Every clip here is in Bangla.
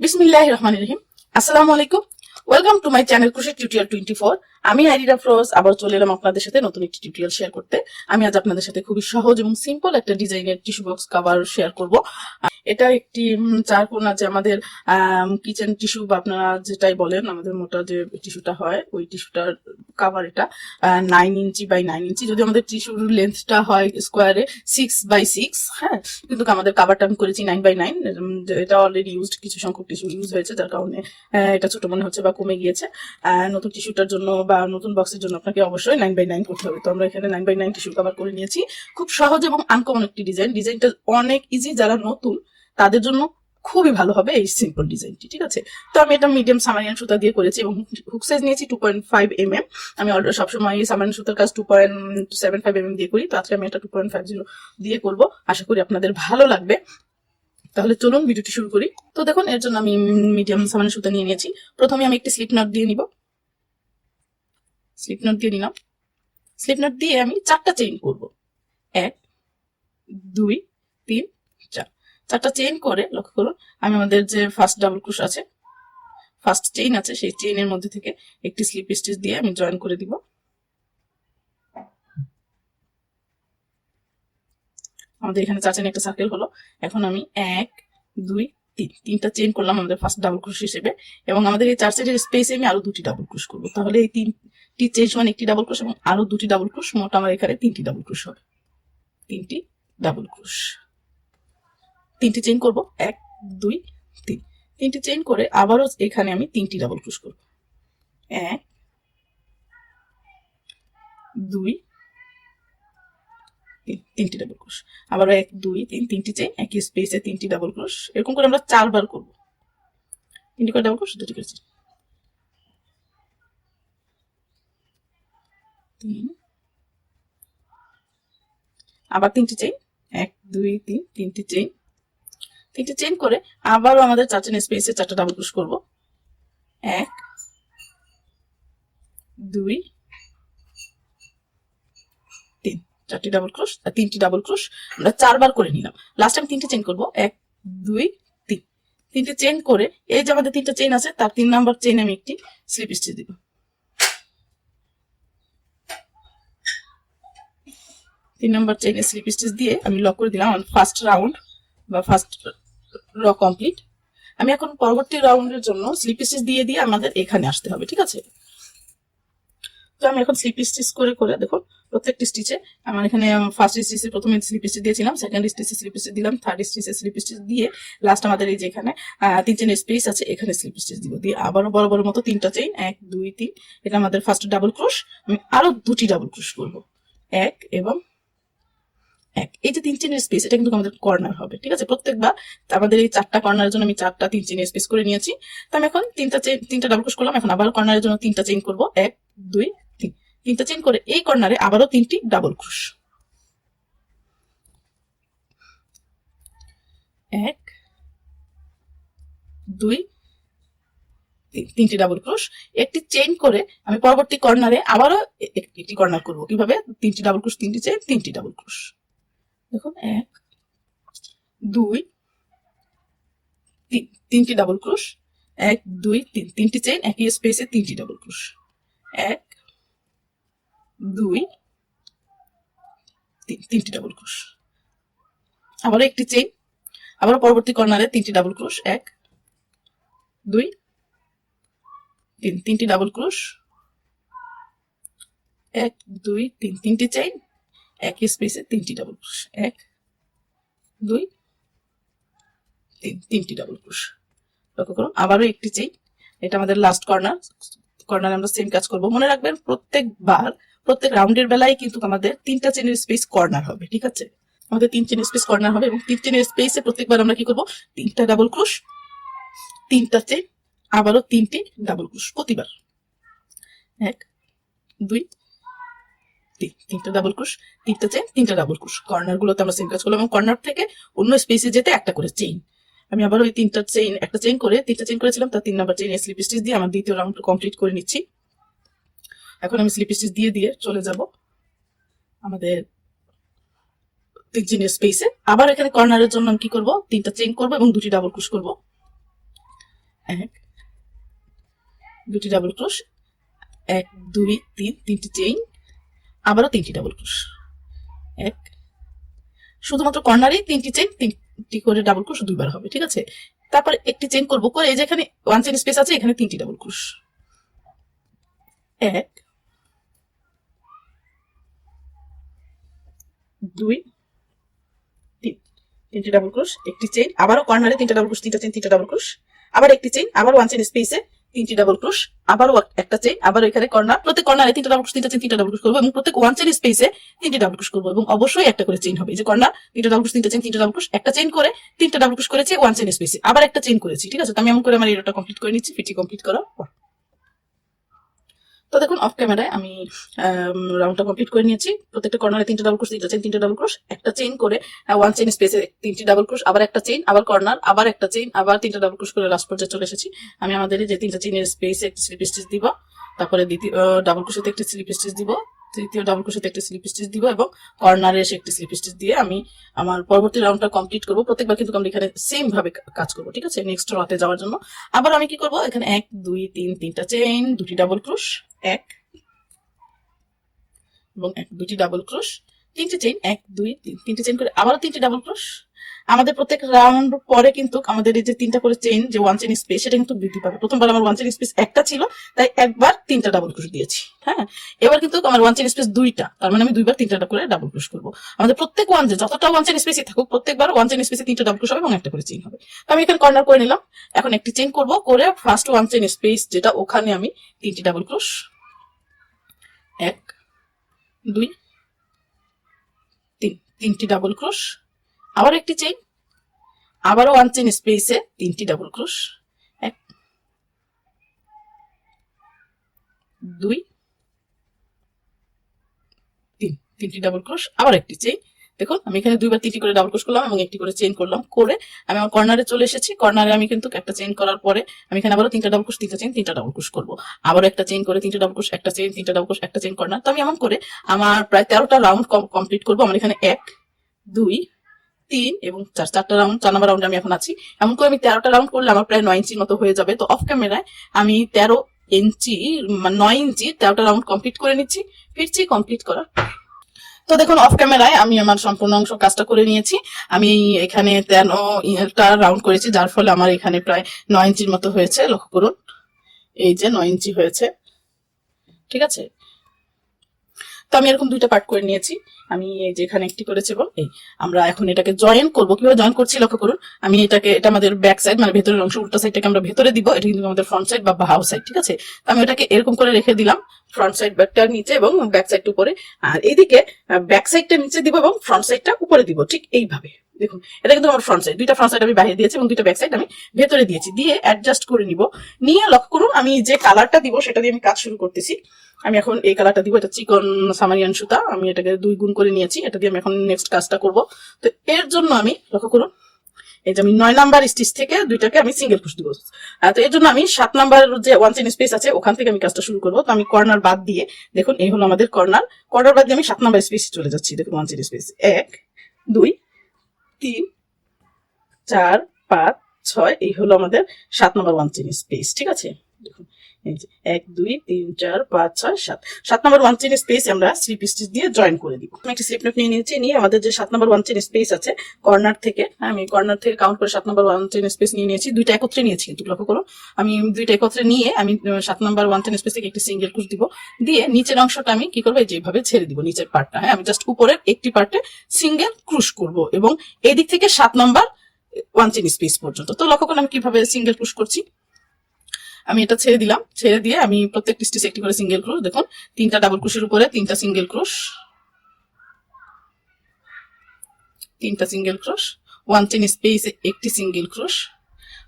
বিসমিল্লাহির রহমানির রহিম। আসসালামু আলাইকুম। Welcome to my channel crochet tutorial 24। আমি আইরিরা ফ্রোজ আবার চলে এলাম আপনাদের সাথে নতুন একটি টিউটোরিয়াল শেয়ার করতে। আমি আজ আপনাদের সাথে খুবই সহজ এবং সিম্পল একটা ডিজাইনের টিস্যু বক্স কভার শেয়ার করব। এটা একটি চার কোণা যে আমাদের কিচেন টিস্যু বা আপনারা যেটাই বলেন, আমাদের মোটা যে টিস্যুটা হয় ওই টিস্যুটার কভার। এটা 9 ইঞ্চি বাই 9 ইঞ্চি। যদি আমাদের টিস্যুর লেন্থটা হয় স্কোয়ারে 6x6, হ্যাঁ, কিন্তু আমাদের কভারটা আমি করেছি 9x9। এটা অলরেডি ইউজড, কিছু সংখ্যক টিস্যু ইউজ হয়েছে, যার কারণে এটা ছোট মনে হচ্ছে বা কমে গিয়েছে। নতুন টিস্যুটার জন্য বা নতুন বক্সের জন্য আপনাকে অবশ্যই 9x9 করতে হবে। তো আমরা এখানে 9x9 টিস্যু কভার করে নিয়েছি। খুব সহজ এবং আনকমন একটি ডিজাইন। ডিজাইনটা অনেক ইজি, যারা নতুন তাদের জন্য খুবই ভালো হবে এই সিম্পল ডিজাইনটি। ঠিক আছে, তো আমি এটা মিডিয়াম সামারিয়ান সুতা দিয়ে করেছি এবং হুক সাইজ নিয়েছি 2.5 mm। আমি অলরেডি সবসময় এই সামারিয়ান সুতার কাজ 2.75 mm দিয়ে করি, তো আজকে আমি এটা 2.50 দিয়ে করব। আশা করি আপনাদের ভালো লাগবে। তাহলে চলুন ভিডিওটি শুরু করি। তো দেখুন, এর জন্য আমি মিডিয়াম সামারিয়ান সুতা নিয়ে নিয়েছি। প্রথমে আমি একটি স্লিপ নট দিয়ে নিব। স্লিপ নট দিয়ে নিলাম। স্লিপ নট দিয়ে আমি 4টা চেইন করব। 1 2 3 4। 4টা চেইন করে লক্ষ্য করুন, আমি আমাদের যে ফার্স্ট ডাবল ক্রোশ আছে, ফার্স্ট চেইন আছে, সেই চেইনের মধ্যে থেকে একটি স্লিপ স্টিচ দিয়ে আমি জয়েন করে দিব। আমাদের এখানে 4 চেইন একটা সার্কেল হলো। এখন আমি 1 2 3 তিনটা চেইন করলাম আমাদের ফার্স্ট ডাবল ক্রোশ হিসেবে, এবং আমাদের এই 4 সাইডের স্পেসে আমি আরো 2টি ডাবল ক্রোশ করব। তাহলে এই 3টি চেইন সমান একটি ডাবল ক্রোশ এবং আরো 2টি ডাবল ক্রোশ, মোট আমার এখানে 3টি ডাবল ক্রোশ হবে। 3টি ডাবল ক্রোশ, 3টি চেইন করব। 1 2 3। 3টি চেইন করে আবারও এখানে আমি 3টি ডাবল ক্রোশ করব। 1 2 3টি ডাবল ক্রোশ, আবার 1 2 3, 3টি চেইন, একই স্পেসে 3টি ডাবল ক্রোশ। এরকম করে আমরা 4 বার করব। 3টি করে ডাবল ক্রোশ, 2টি করে চেইন, 3, আবার 3টি চেইন, 1 2 3, 3টি চেইন। 3টি চেইন করে আবারও আমাদের 4 চেইন স্পেসে 4টা ডাবল ক্রোশ করব। 1 2 3, 4টি ডাবল ক্রোশ আর 3টি ডাবল ক্রোশ আমরা 4 বার করে নিলাম। লাস্ট টাইম 3টি চেইন করব। 1 2 3। 3টি চেইন করে এই যে আমাদের 3টা চেইন আছে, তার 3 নাম্বার চেইনে আমি একটি স্লিপ স্টিচ দিব। 3 নাম্বার চেইনে স্লিপ স্টিচ দিয়ে আমি লক করে দিলাম। আমার ফার্স্ট রাউন্ড বা ফার্স্ট র কমপ্লিট। আমি এখন পরবর্তী রাউন্ডের জন্য স্লিপ স্টিচ দিয়ে দিয়ে আমাদের এখানে আসতে হবে। ঠিক আছে, তো আমি এখন স্লিপ স্টিচ করে করে দেখুন প্রত্যেকটি স্টিচে আমার এখানে ফার্স্ট স্টিচে প্রথমে স্লিপ স্টিচ দিয়েছিলাম, সেকেন্ড স্টিচে স্লিপ স্টিচ দিলাম, থার্ড স্টিচে স্লিপ স্টিচ দিয়ে লাস্ট আমাদের এই যে এখানে 3 চেইন স্পেস আছে, এখানে স্লিপ স্টিচ দিব। দিয়ে আবারও বড় বড় মতো 3টা চেইন, 1 2 3। এটা আমাদের ফার্স্ট ডাবল ক্রোশ। আমি আরো 2টি ডাবল ক্রোশ করব। 1 এবং 1। এই যে 3 চেইনের স্পেস, এটা কিন্তু আমাদের কর্নার হবে। ঠিক আছে, প্রত্যেকবার আমাদের এই 4টা কর্নারের জন্য আমি 4টা 3 চেইনের স্পেস করে নিয়েছি। তো আমি এখন 3টা ডাবল ক্রোশ করলাম। এখন আবার কর্নারের জন্য 3টা চেইন করব। 1 2 3। 3টা চেইন করে এই কর্নারে আবারও 3টি ডাবল ক্রোশ। 1 2 3, 3টি ডাবল ক্রোশ। একটি চেইন করে আমি পরবর্তী কর্নারে আবারও একটি কর্নার করব। কিভাবে? 3টি ডাবল ক্রোশ, 3টি চেইন, 3টি ডাবল ক্রোশ। দেখুন 1 2 3, 3টি ডাবল ক্রোশ, 1 2 3, 3টি চেইন, একই স্পেসে 3টি ডাবল ক্রোশ। 1 2 3, 3টি ডাবল ক্রোশ। আবারও একটি চেইন, আবারও পরবর্তী কর্নারে 3টি ডাবল ক্রোশ। 1 2 3, 3টি ডাবল ক্রোশ। 1 2 3, 3টি চেইন, একই স্পেসে 3টি ডাবল ক্রোশ। 1 2 3, 3টি ডাবল ক্রোশ। লক্ষ্য করুন আবারও একটি চেইন। এটা আমাদের লাস্ট কর্নার। কর্নারে আমরা সেম কাজ করব। মনে রাখবেন প্রত্যেকবার প্রত্যেক রাউন্ডের বেলায় কিন্তু আমাদের 3টা চেইনের স্পেস কর্নার হবে। ঠিক আছে, আমাদের 3 চেইনের স্পেস কর্নার হবে এবং 3 চেইনের স্পেসে প্রত্যেকবার আমরা কি করব? 3টা ডাবল ক্রোশ, 3টা চেইন, আবারও 3টি ডাবল ক্রোশ প্রতিবার। 1 2 3, 3টা ডাবল ক্রোশ, 3টা চেইন, 3টা ডাবল ক্রোশ। কর্নার গুলোতে আমরা সেম কাজ করলাম এবং কর্নার থেকে অন্য স্পেসে যেতে একটা করে চেইন। আমি আবার ওই 3টা চেইন, একটা চেইন করে 3টা চেইন করেছিলাম, তার 3 নাম্বার চেইনে স্লিপ স্টিচ দিয়ে আমার দ্বিতীয় রাউন্ড কমপ্লিট করে নিচ্ছি। এখন আমি স্লিপ স্টিচ দিয়ে দিয়ে চলে যাব আমাদের 3 চেইনের স্পেসে। আবার এখানে কর্নারের জন্য আমি কি করব? 3টা চেইন করব এবং 2টি ডাবল ক্রোশ করব। এক, দুটি ডাবল ক্রোশ, 1 2 3 তিনটি চেইন, আবারও তিনটি ডাবল ক্রোশ, এক, শুধুমাত্র কর্নারে তিনটি চেইন, তিনটি করে ডাবল ক্রোশ দুইবার হবে, ঠিক আছে। তারপর একটি চেইন করব, করে এই যে এখানে 1 চেইন স্পেস আছে, এখানে তিনটি ডাবল ক্রোশ, এক, দুই, তিন, তিনটি ডাবল ক্রোশ, একটি চেইন, আবারও কর্নারে তিনটা ডাবল ক্রোশ, তিনটা চেইন, তিনটা ডাবল ক্রোশ, আবার একটি চেইন, আবার 1 চেইন স্পেসে তিনটি ডাবল ক্রোশ, আবারও একটা চেইন, আবার এখানে কর্নার, প্রত্যেক কর্নারে তিনটা ডাবল ক্রোশ, তিনটা চেইন, তিনটা ডাবল ক্রোশ করবো এবং প্রত্যেক 1 চেইন স্পেসে তিনটি ডাবল ক্রোশ করবো এবং অবশ্যই একটা করে চেইন হবে। এই যে কর্নার, তিনটা ডাবল ক্রোশ, তিনটা চেইন, তিনটা ডাবল ক্রোশ, একটা চেইন করে তিনটা ডাবল ক্রোশ করেছি 1 চেইন স্পেসে, আবার একটা চেইন করেছি, ঠিক আছে। তো আমি এমন করে আমার এরোটা কমপ্লিট করে নিচ্ছি, ফিটি কমপ্লিট করার পর। তো দেখুন অফ ক্যামেরায় আমি রাউন্ডটা কমপ্লিট করে নিয়েছি। প্রত্যেকটা কর্নারে তিনটা ডাবল ক্রোশ, তিনটা চেইন, তিনটা ডাবল ক্রোশ, একটা চেইন করে 1 চেইন স্পেসে তিনটি ডাবল ক্রোশ, আবার একটা চেইন, আবার কর্নার, আবার একটা চেইন, আবার তিনটা ডাবল ক্রোশ করে লাস্ট পর্যায়ে চলে এসেছি। আমি আমাদের যে তিনটা চেইনের স্পেসে একটা স্লিপ স্টিচ দিব, তারপরে দ্বিতীয় ডাবল ক্রোশেতে একটা স্লিপ স্টিচ দিব, তৃতীয় ডাবল ক্রোশেতে একটা স্লিপ স্টিচ দিব এবং কর্নারে এসে একটা স্লিপ স্টিচ দিয়ে আমি আমার পরবর্তী রাউন্ডটা কমপ্লিট করব। প্রত্যেকবার কিন্তু আমরা এখানে সেম ভাবে কাজ করব, ঠিক আছে। নেক্সট রোতে যাওয়ার জন্য আবার আমি কি করব, এখানে 1 2 3 তিনটা চেইন, দুটি ডাবল ক্রোশ, এক এবং দুটি ডাবল ক্রোশ, তিনটি চেইন, 1 2 3 তিনটি চেইন করে আবারও তিনটি ডাবল ক্রোশ। আমাদের প্রত্যেক রাউন্ড পরে কিন্তু আমাদের এই যে তিনটা করে চেইন, যে 1 চেইন স্পেস, সেটা কিন্তু বৃদ্ধি পাবে। প্রথমবার আমার 1 চেইন স্পেস একটা ছিল, তাই একবার তিনটা ডাবল ক্রোশ দিয়েছি, হ্যাঁ। এবার কিন্তু আমার 1 চেইন স্পেস দুইটা, তার মানে আমি দুইবার তিনটা করে ডাবল ক্রোশ করবো। আমাদের প্রত্যেক যতটা 1 চেইন স্পেসই থাকুক, প্রত্যেকবার 1 চেইন স্পেসে তিনটা ডাবল ক্রোশ হবে এবং একটা করে চেইন হবে। তো আমি এখানে কর্নার করে নিলাম, এখন একটি চেইন করব, করে ফার্স্ট 1 চেইন স্পেস যেটা, ওখানে আমি তিনটি ডাবল ক্রোশ, 1 2 3 তিনটি ডাবল ক্রোশ, আবার একটি চেইন, আবারও 1 চেইন স্পেসে তিনটি ডাবল ক্রোশ, 1 2 3 তিনটি ডাবল ক্রোশ, আবার একটি চেইন। দেখুন আমি এখানে দুইবার তিনটি করে ডাবল ক্রোশ করলাম এবং একটি করে চেইন করলাম, করে আমি আমার কর্নারে চলে এসেছি। কর্নারে আমি কিন্তু একটা চেইন করার পরে আমি এখানে আবারও তিনটা ডাবল ক্রোশ, তিনটা চেইন, তিনটা ডাবল ক্রোশ করবো, আবারও একটা চেইন করে তিনটা ডাবল ক্রোশ, একটা চেইন, তিনটা ডাবল ক্রোশ, একটা চেইন, কর্নার। তো আমি এমন করে আমার প্রায় 13টা রাউন্ড কমপ্লিট করবো। আমার এখানে 1 2 3 এবং 4, 4টা রাউন্ড, 4 নম্বর রাউন্ডে আমি এখন আছি। এমন করে আমি 13টা রাউন্ড করলে আমার প্রায় 9 ইঞ্চির মতো হয়ে যাবে। তো অফ ক্যামেরায় আমি 13 ইঞ্চি 9 ইঞ্চি 13টা রাউন্ড কমপ্লিট করে নিচ্ছি, ফিরছি কমপ্লিট করার। তো দেখুন অফ ক্যামেরায় আমি আমার সম্পূর্ণ অংশ কাজটা করে নিয়েছি। আমি এখানে 13টা রাউন্ড করেছি, যার ফলে আমার এখানে প্রায় 9 ইঞ্চির মতো হয়েছে। লক্ষ্য করুন, এই যে 9 ইঞ্চি হয়েছে, ঠিক আছে। তো আমি এরকম দুইটা পার্ট করে নিয়েছি। আমি এই যে এখানে একটি করেছি এবং এই আমরা এখন এটাকে জয়েন করব। কিভাবে জয়েন করছি লক্ষ্য করুন। আমি এটাকে, এটা আমাদের ব্যাক সাইড, মানে ভেতরের অংশ, উল্টা সাইডটাকে আমরা ভেতরে দিব, এটা কিন্তু আমাদের ফ্রন্ট সাইড বা বাহু সাইড, ঠিক আছে। তো আমি এটাকে এরকম করে রেখে দিলাম, ফ্রন্ট সাইড ব্যাকটার নিচে এবং ব্যাক সাইডটা উপরে, আর এইদিকে ব্যাক সাইডটা নিচে দিব এবং ফ্রন্ট সাইডটা উপরে দিব, ঠিক এইভাবে। দেখুন এটা কিন্তু আমার ফ্রন্ট সাইড, দুইটা ফ্রন্ট সাইড আমি বাইরে দিয়েছি এবং দুইটা ব্যাক সাইড আমি ভেতরে দিয়েছি, দিয়ে অ্যাডজাস্ট করে নিব। নিয়ে লক্ষ্য করুন আমি যে কালারটা দিব সেটা দিয়ে আমি কাজ শুরু করতেছি। আমি এখন এই কালারটা দিব, এটা চিকন সামারিয়ান সুতা, আমি এটাকে 2 গুণ করে নিয়েছি, এটা দিয়ে আমি এখন নেক্সট কাজটা করব। তো এর জন্য আমি লক্ষ্য করুন, এই যে আমি 9 নাম্বার স্টিচ থেকে দুইটাকে আমি সিঙ্গেল ক্রোশ দিব। তো এর জন্য আমি 7 নাম্বার যে 1 চেইন স্পেস আছে ওখান থেকে আমি কাজটা শুরু করব। তো আমি কর্নার বাদ দিয়ে, দেখুন এই হলো আমাদের কর্নার, কর্নার বাদ দিয়ে আমি 7 নাম্বার স্পেসে চলে যাচ্ছি। দেখুন 1 চেইন স্পেস 1 2 3 4 5 6, এই হলো আমাদের 7 নাম্বার 1 চেইন স্পেস, ঠিক আছে। দেখুন এই যে 1 2 3 4 5 6 7, 7 নাম্বার 1 চেইন স্পেস আমরা স্লিপ স্টিচ দিয়ে জয়েন করে দিব। আমি একটা স্লিপ নোট নিয়ে নিয়েছি, নিয়ে আমাদের যে 7 নাম্বার 1 চেইন স্পেস আছে কর্নার থেকে, আমি কর্নার থেকে কাউন্ট করে 7 নাম্বার 1 চেইন স্পেস নিয়ে নিয়েছি। দুইটা একত্রে নিয়েছি, কিন্তু লক্ষ্য করো আমি দুইটা একত্রে নিয়ে আমি 7 নাম্বার 1 চেইন স্পেস থেকে একটি সিঙ্গেল ক্রোশ দিব, দিয়ে নিচের অংশটা আমি কি করবো, যেভাবে ছেড়ে দিব নিচের পার্টটা, হ্যাঁ আমি জাস্ট উপরের একটি পার্টে সিঙ্গেল ক্রোশ করব এবং এই দিক থেকে 7 নাম্বার 1 চেইন স্পেস পর্যন্ত। তো লক্ষ্য করুন আমি কিভাবে সিঙ্গেল ক্রোশ করছি। আমি এটা ছেড়ে দিলাম, ছেড়ে দিয়ে আমি প্রত্যেকটি স্টিচে একটি করে সিঙ্গেল ক্রোশ, দেখুন 3টা ডাবল ক্রোশের উপরে 3টা সিঙ্গেল ক্রোশ, 3টা সিঙ্গেল ক্রোশ, 1 চেইন স্পেসে একটি সিঙ্গেল ক্রোশ,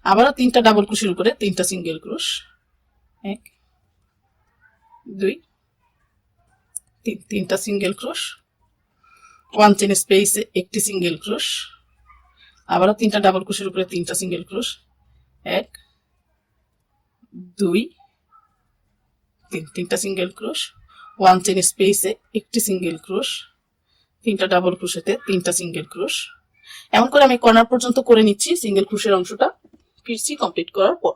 আবারও 3টা ডাবল ক্রোশের উপরে 3টা সিঙ্গেল ক্রোশ, 1 2 3, 3টা সিঙ্গেল ক্রোশ, 1 চেইন স্পেসে একটি সিঙ্গেল ক্রোশ, আবারও 3টা ডাবল ক্রোশের উপরে 3টা সিঙ্গেল ক্রোশ, 1 2 3, 3টা সিঙ্গেল ক্রোশ, 1 চেইন স্পেসে একটি সিঙ্গেল ক্রোশ, 3টা ডাবল ক্রোশেতে 3টা সিঙ্গেল ক্রোশ। এমন করে আমি কর্নার পর্যন্ত করে নিচ্ছি সিঙ্গেল ক্রোশের অংশটা, ফিরছি কমপ্লিট করার পর।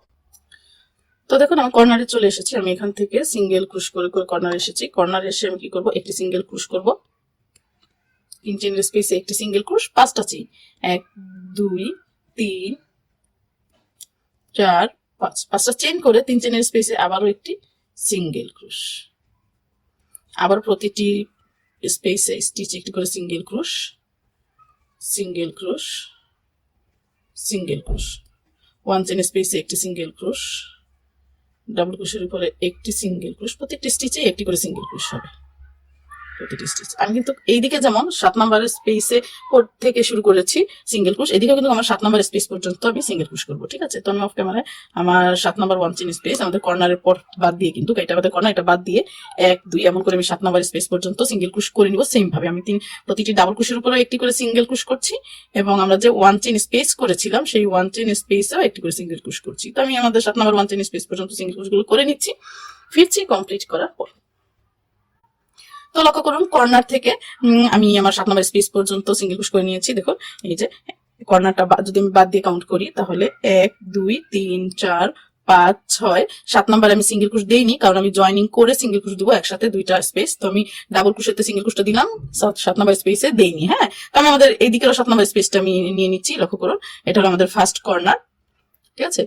তো দেখুন আমি কর্নারে চলে এসেছি, আমি এখান থেকে সিঙ্গেল ক্রুশ করে করে কর্নারে এসেছি। কর্নারে এসে আমি কি করব, একটি সিঙ্গেল ক্রুশ করব, 3 চেনের স্পেসে একটি সিঙ্গেল ক্রুশ, 5টা চেইন, 1 2 3 4 5, 5টা চেইন করে 3 চেনের স্পেসে আবারও একটি সিঙ্গেল ক্রুশ, আবার প্রতিটি স্পেসে স্টিচ একটি করে সিঙ্গেল ক্রুশ, সিঙ্গেল ক্রুশ, সিঙ্গেল ক্রুশ, 1 চেন স্পেসে একটি সিঙ্গেল ক্রুশ, ডাবল ক্রোশের উপরে একটি সিঙ্গেল ক্রুশ, প্রত্যেকটি স্টিচে একটি করে সিঙ্গেল ক্রুশ হবে প্রতিটি স্টিচ। আমি কিন্তু এইদিকে যেমন 7 নাম্বারের স্পেসে থেকে শুরু করেছি সিঙ্গেল ক্রুশ, এদিকে কিন্তু আমার 7 নাম্বার স্পেস পর্যন্ত আমি সিঙ্গেল ক্রুশ করবো, ঠিক আছে। তো আমি অফ ক্যামেরায় আমার 7 নাম্বার 1 চেন স্পেস আমাদের কর্নারের পর বাদ দিয়ে, কিন্তু এটা আমাদের কর্নার, এটা বাদ দিয়ে 1 2 এমন করে আমি 7 নাম্বার স্পেস পর্যন্ত সিঙ্গেল ক্রুশ করে নিব। সেম ভাবে আমি প্রতিটি ডাবল ক্রুশের উপরে একটি করে সিঙ্গেল ক্রুশ করছি, এবং আমরা যে 1 চেন স্পেস করেছিলাম সেই 1 চেন স্পেসেও একটি করে সিঙ্গেল ক্রুশ করছি। তো আমি আমাদের 7 নাম্বার 1 চেন স্পেস পর্যন্ত সিঙ্গেল ক্রুশগুলো করে নিচ্ছি, ফিরছি কমপ্লিট করার পর। তো লক্ষ্য করুন কর্নার থেকে আমি আমার 7 নাম্বার স্পেস পর্যন্ত সিঙ্গেল ক্রোশ করে নিয়েছি। দেখুন এই যে কর্নারটা যদি আমি বাদ দিয়ে কাউন্ট করি তাহলে 1 2 3 4 5 6 7 নাম্বার আমি সিঙ্গেল ক্রোশ দেইনি, কারণ আমি জয়েনিং করে সিঙ্গেল ক্রোশ দিব একসাথে দুইটা স্পেস। তো আমি ডাবল ক্রোশেতে সিঙ্গেল ক্রোশটা দিলাম, 7 নাম্বার স্পেসে দেইনি। হ্যাঁ, তো আমি আমাদের এই দিকের 7 নাম্বার স্পেসটা আমি নিয়ে নিচ্ছি। লক্ষ্য করুন এটা হলো আমাদের ফার্স্ট কর্নার, ঠিক আছে।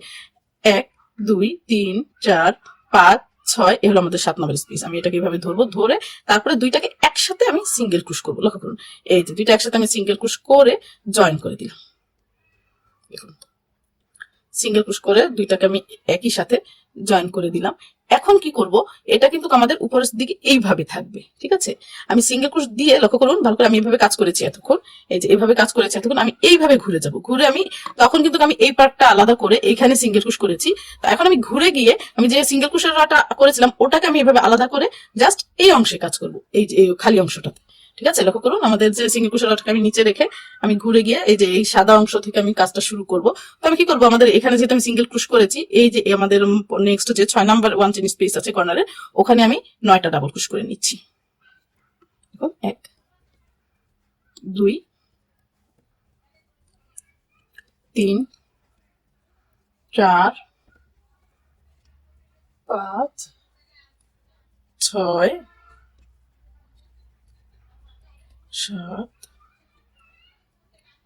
1 2 3 4 5 6 এ হলো আমাদের 7 নাম্বার স্পেস। আমি এটাকে এইভাবে ধরবো, ধরে তারপরে দুইটাকে একসাথে আমি সিঙ্গেল ক্রোশ করবো। লক্ষ্য করুন এই যে দুইটা একসাথে আমি সিঙ্গেল ক্রোশ করে জয়েন করে দিলাম। দেখুন সিঙ্গেল ক্রোশ করে দুইটাকে আমি একই সাথে জয়েন করে দিলাম। এখন কি করব, এটা কিন্তু আমাদের উপরের দিকে এইভাবে থাকবে, ঠিক আছে। আমি সিঙ্গেল ক্রোশ দিয়ে, লক্ষ্য করুন ভালো করে, আমি এইভাবে কাজ করেছি এতক্ষণ, এই যে এইভাবে কাজ করেছি এতক্ষণ, আমি এইভাবে ঘুরে যাব, ঘুরে আমি তখন কিন্তু আমি এই পার্টটা আলাদা করে এইখানে সিঙ্গেল ক্রোশ করেছি। তো এখন আমি ঘুরে গিয়ে আমি যে সিঙ্গেল ক্রোশের রটা করেছিলাম ওটাকে আমি এইভাবে আলাদা করে জাস্ট এই অংশে কাজ করব, এই যে এই খালি অংশটাতে, ঠিক আছে। লক্ষ্য করুন আমাদের যে সিঙ্গেল ক্রোশের রটাকে আমি নিচে রেখে আমি ঘুরে গিয়ে এই যে এই সাদা অংশ থেকে আমি কাজটা শুরু করব। তো আমি কি করবো, আমাদের এখানে যেহেতু আমি সিঙ্গেল ক্রোশ করেছি, এই যে আমাদের নেক্সট যে 6 নাম্বার 1 চেন স্পেস আছে কর্নারে, ওখানে আমি 9টা ডাবল ক্রোশ করে নিচ্ছি। দেখুন 1 2 3 4 5 6 7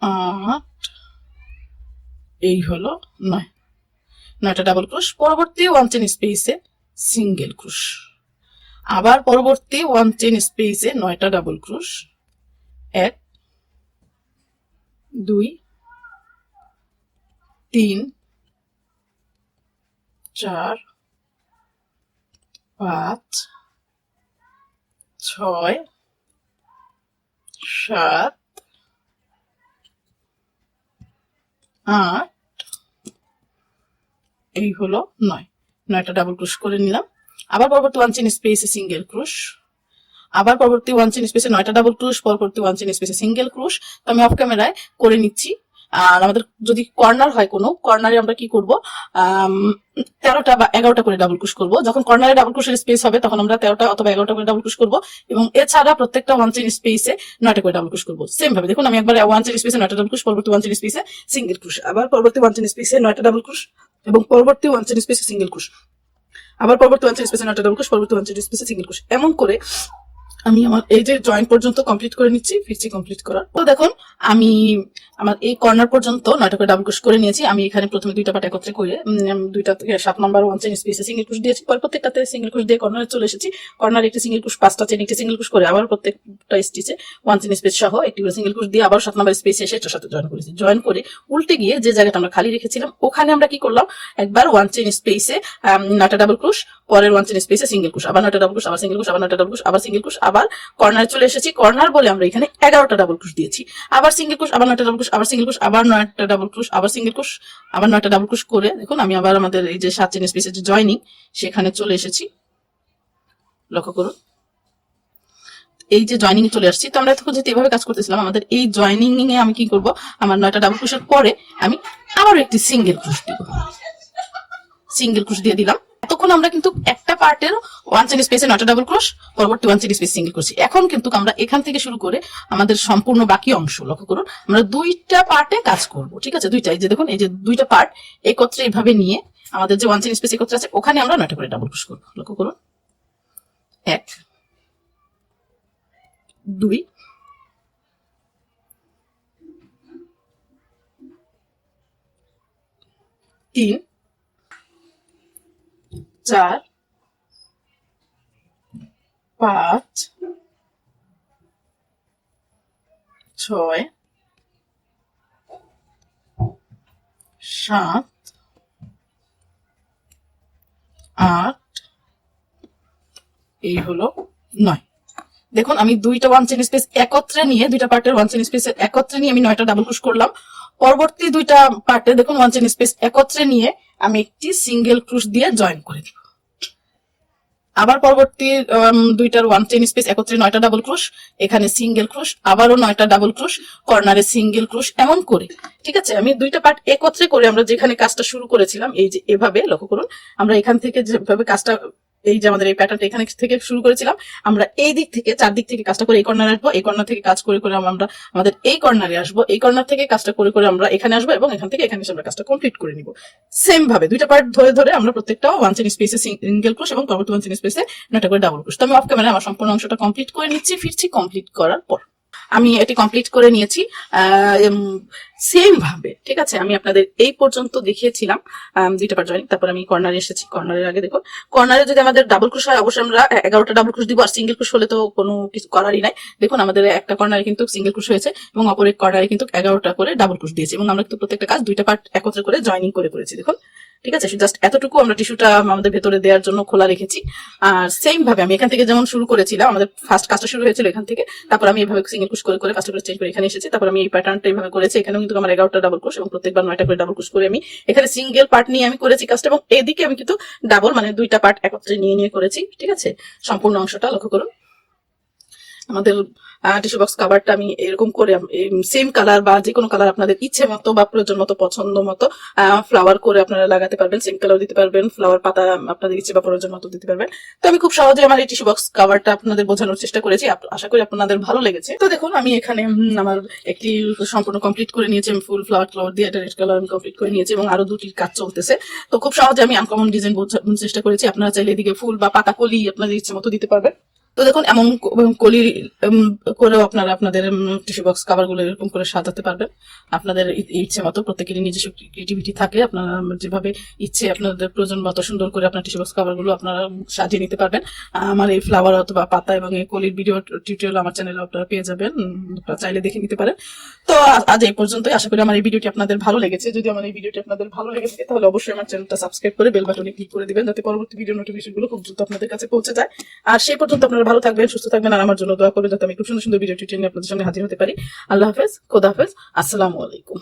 8 এই হলো 9টা ডাবল ক্রোশ। পরবর্তী 1 চেন স্পেসে সিঙ্গেল ক্রোশ, আবার পরবর্তী 1 চেন স্পেসে 9টা ডাবল ক্রোশ, 1 2 3 4 5 6 7 8 এই হলো 9টা ডাবল ক্রোশ করে নিলাম। আবার পরবর্তী 1 চেন স্পেসে সিঙ্গেল ক্রোশ, আবার পরবর্তী 1 চেন স্পেসে 9টা ডাবল ক্রোশ, পরবর্তী 1 চেন স্পেসে সিঙ্গেল ক্রোশ। তো আমি অফ ক্যামেরায় করে নিচ্ছি। আর আমাদের যদি কর্নার হয় কোনো কর্নারে আমরা কি করব, 13টা বা 11টা করে ডাবল ক্রোশ করব। যখন কর্নারে ডাবল ক্রোশের স্পেস হবে তখন আমরা 13টা অথবা 11টা করে ডাবল ক্রোশ করব, এবং এছাড়া প্রত্যেকটা 1 চেন স্পেসে 9টা করে ডাবল ক্রোশ করব। সেম ভাবে দেখুন আমি একবার 1 চেন স্পেসে 9টা ডাবল ক্রোশ, পরবর্তী 1 চেন স্পেসে সিঙ্গেল ক্রোশ, আবার পরবর্তী 1 চেন স্পেসে 9টা ডাবল ক্রোশ, এবং পরবর্তী 1 চেন স্পেসে সিঙ্গেল ক্রোশ, আবার পরবর্তী 1 চেন স্পেসে 9টা ডাবল ক্রোশ, পরবর্তী 1 চেন স্পেসে সিঙ্গেল ক্রোশ। এমন করে আমি আমার এই যে জয়েন্ট পর্যন্ত কমপ্লিট করে নিচ্ছি, ফিরছি কমপ্লিট করার। তো দেখুন আমি আমার এই কর্নার পর্যন্ত 9টা করে ডাবল ক্রোশ করে নিয়েছি। আমি এখানে প্রথমে দুইটা পার্ট একত্রে করে দুইটা 7 নাম্বার 1 চেন স্পেসে সিঙ্গেল ক্রোশ দিয়েছি, পর প্রত্যেকটাতে সিঙ্গেল ক্রোশ দিয়ে কর্নারে চলে এসেছি। কর্নারে একটি সিঙ্গেল ক্রোশ, 5টা চেন একটি সিঙ্গেল ক্রোশ করে আবার প্রত্যেকটা স্টিচে 1 চেন স্পেস সহ একটি করে সিঙ্গেল ক্রোশ দিয়ে আবার 7 নাম্বার স্পেসে এসে এটার সাথে জয়েন করেছি। জয়েন করে উল্টে গিয়ে যে জায়গাটা আমরা খালি রেখেছিলাম ওখানে আমরা কি করলাম, একবার 1 চেন স্পেসে 9টা ডাবল ক্রোশ, পরের 1 চেন স্পেসে সিঙ্গেল ক্রোশ, আবার 9টা ডাবল ক্রোশ, আবার সিঙ্গেল ক্রোশ, আবার 9টা ডাবল ক্রোশ, আবার সিঙ্গেল ক্রোশ, আবার কর্নারে চলে এসেছি। কর্নার বলে আমরা এখানে 11টা ডাবল ক্রোশ দিয়েছি, আবার সিঙ্গেল ক্রোশ, আবার 9টা ডাবল ক্রোশ, আবার সিঙ্গেল ক্রোশ, আবার 9টা ডাবল ক্রোশ, আবার সিঙ্গেল ক্রোশ, আবার 9টা ডাবল ক্রোশ করে দেখুন আমি আবার আমাদের এই যে 7 চেন স্পেসের যে জয়েনিং সেখানে চলে এসেছি। লক্ষ্য করুন এই যে জয়েনিং এ চলে আসছি। তো আমরা এতক্ষণ যেহেতু এভাবে কাজ করতেছিলাম, আমাদের এই জয়েনিং এ আমি কি করব, আমার 9টা ডাবল ক্রোশের পরে আমি আবার একটি সিঙ্গেল ক্রোশ দিব, সিঙ্গেল ক্রোশ দিয়ে দিলাম। এতক্ষণ আমরা কিন্তু একটা পার্টের 1 চেন স্পেসে 9টা ডাবল ক্রোশ, পরবর্তী 1 চেন স্পেস সিঙ্গেল ক্রোশ। এখন কিন্তু আমরা এখান থেকে শুরু করে আমাদের সম্পূর্ণ বাকি অংশ, লক্ষ্য করুন আমরা দুইটা পার্টে কাজ করব, ঠিক আছে। দুইটা, এই যে দেখুন এই যে দুইটা পার্ট একত্রে এইভাবে নিয়ে আমাদের যে 1 চেইন স্পেস একত্রে আছে ওখানে আমরা 9টা করে ডাবল ক্রোশ করব। লক্ষ্য করুন, 1 2 3 4 5 6 7 8 এই হলো 9। দেখুন আমি দুইটা 1 চেইন স্পেস একত্রে নিয়ে, দুইটা পার্টের 1 চেইন স্পেস একত্রে নিয়ে আমি 9টা ডাবল ক্রোশ করলাম। পরবর্তী দুইটা পার্টে দেখুন 1 চেইন স্পেস একত্রে নিয়ে আমি একটি সিঙ্গেল ক্রোশ দিয়ে জয়েন করে দিব। আবার পরবর্তী দুইটার 1 চেইন স্পেস একত্রে 9টা ডাবল ক্রোশ, এখানে সিঙ্গেল ক্রোশ, আবারও 9টা ডাবল ক্রোশ, কর্নারে সিঙ্গেল ক্রোশ, এমন করে। ঠিক আছে, আমি দুইটা পার্ট একত্রে করে আমরা যেখানে কাজটা শুরু করেছিলাম, এই যে এভাবে লক্ষ্য করুন, আমরা এখান থেকে যেভাবে কাজটা, এই যে আমাদের এই প্যাটার্নটা এখানে থেকে শুরু করেছিলাম, আমরা এই দিক থেকে চারদিক থেকে কাজটা করে এই কর্নারে আসবো, এই কর্নার থেকে কাজ করে করে আমরা আমাদের এই কর্নারে আসবো, এই কর্নার থেকে কাজটা করে করে আমরা এখানে আসবো এবং এখান থেকে এখানে এসে আমরা কাজটা কমপ্লিট করে নিব। সেম ভাবে দুইটা পার্ট ধরে ধরে আমরা প্রত্যেকটা 1 চেইন স্পেসে সিঙ্গেল ক্রোশ এবং পরবর্তী 1 চেইন স্পেসে 9টা করে ডাবল ক্রোশ। তো আমি অফ ক্যামেরায় আমার সম্পূর্ণ অংশটা কমপ্লিট করে নিচ্ছি, ফিরছি কমপ্লিট করার পর। আমি এটি কমপ্লিট করে নিয়েছি সেম ভাবে। ঠিক আছে, আমি আপনাদের এই পর্যন্ত দেখিয়েছিলাম দুইটা পার্ট জয়েনিং, তারপর আমি কর্নারে এসেছি। কর্নারের আগে দেখুন, কর্নারে যদি আমাদের ডাবল ক্রোশ হয় অবশ্যই আমরা 11টা ডাবল ক্রোশ দিব, আর সিঙ্গেল ক্রোশ হলে তো কোনো কিছু করারই নাই। দেখুন আমাদের একটা কর্নারে কিন্তু সিঙ্গেল ক্রোশ হয়েছে এবং অপর এক কর্নারে কিন্তু 11টা করে ডাবল ক্রোশ দিয়েছি এবং আমরা কিন্তু প্রত্যেকটা কাজ দুইটা পার্ট একত্রে করে জয়েনিং করে করেছি। দেখুন, ঠিক আছে, জাস্ট এতটুকু আমরা টিস্যুটা আমাদের ভেতরে দেওয়ার জন্য খোলা রেখেছি। আর সেম ভাবে আমি এখান থেকে যেমন শুরু করেছিলাম, আমাদের ফার্স্ট কাজটা শুরু হয়েছিল এখান থেকে, তারপর আমি এইভাবে সিঙ্গেল ক্রোশ করে করে কাজটা করে চেঞ্জ করে এখানে এসেছি। তারপর আমি এই প্যাটার্নটা এইভাবে করেছি, এখানেও কিন্তু আমার 11টা ডাবল ক্রোশ এবং প্রত্যেকবার 9টা করে ডাবল ক্রোশ করে আমি এখানে সিঙ্গেল পার্ট নিয়ে আমি করেছি কাজটা, এবং এদিকে আমি কিন্তু ডাবল মানে দুইটা পার্ট একত্রে নিয়ে নিয়ে করেছি। ঠিক আছে, সম্পূর্ণ অংশটা লক্ষ্য করুন। আমাদের টিস্যু বক্স কাভারটা আমি এরকম করে সেম কালার বা যে কোনো কালার আপনাদের ইচ্ছে মতো বা প্রয়োজন মতো পছন্দ মতো ফ্লাওয়ার করে আপনারা লাগাতে পারবেন, সেম কালার দিতে পারবেন, ফ্লাওয়ার পাতা আপনাদের ইচ্ছে বা প্রয়োজন মতো দিতে পারবেন। তো আমি খুব সহজে আমার এই টিস্যু বক্স কাভারটা আপনাদের বোঝানোর চেষ্টা করেছি, আশা করি আপনাদের ভালো লেগেছে। তো দেখুন আমি এখানে আমার একটি সম্পূর্ণ কমপ্লিট করে নিয়েছি, আমি ফুল ফ্লাওয়ার দিয়ে রেড কালার আমি কমপ্লিট করে নিয়েছি এবং আরো দুটির কাজ চলতেছে। তো খুব সহজে আমি আনকমন ডিজাইন বোঝানোর চেষ্টা করেছি। আপনারা চাইলে এদিকে ফুল বা পাতা কলি আপনাদের ইচ্ছে মতো দিতে পারবেন। তো দেখুন এমন কলি করেও আপনারা আপনাদের টিস্যু বক্স কাভার গুলো এরকম করে সাজাতে পারবেন আপনাদের ইচ্ছে মতো। প্রত্যেকেরই নিজস্ব ক্রিয়েটিভিটি থাকে, আপনারা যেভাবে ইচ্ছে আপনাদের প্রয়োজন মতো সুন্দর করে আপনার টিস্যু বক্স কাভার গুলো আপনারা সাজিয়ে নিতে পারবেন। আমার এই ফ্লাওয়ার অথবা পাতা এবং এই কলির ভিডিও টিউটোরিয়াল আমার চ্যানেলে আপনারা পেয়ে যাবেন, আপনারা চাইলে দেখে নিতে পারেন। তো আজ এই পর্যন্তই। আশা করি আমার এই ভিডিওটি আপনাদের ভালো লেগেছে। যদি আমার এই ভিডিওটি আপনাদের ভালো লেগে থাকে তাহলে অবশ্যই আমার চ্যানেলটা সাবস্ক্রাইব করে বেল বাটনে ক্লিক করে দিবেন, যাতে পরবর্তী ভিডিও নোটিফিকেশন গুলো খুব দ্রুত আপনাদের কাছে পৌঁছে যায়। আর সেই পর্যন্ত আপনারা ভালো থাকবেন, সুস্থ থাকবেন, আর আমার জন্য দোয়া করবেন যাতে আমি খুব সুন্দর সুন্দর ভিডিও টিউটোরিয়াল নিয়ে আপনাদের সামনে হাজির হতে পারি। আল্লাহ হাফেজ, খোদা হাফেজ, আসসালামু আলাইকুম।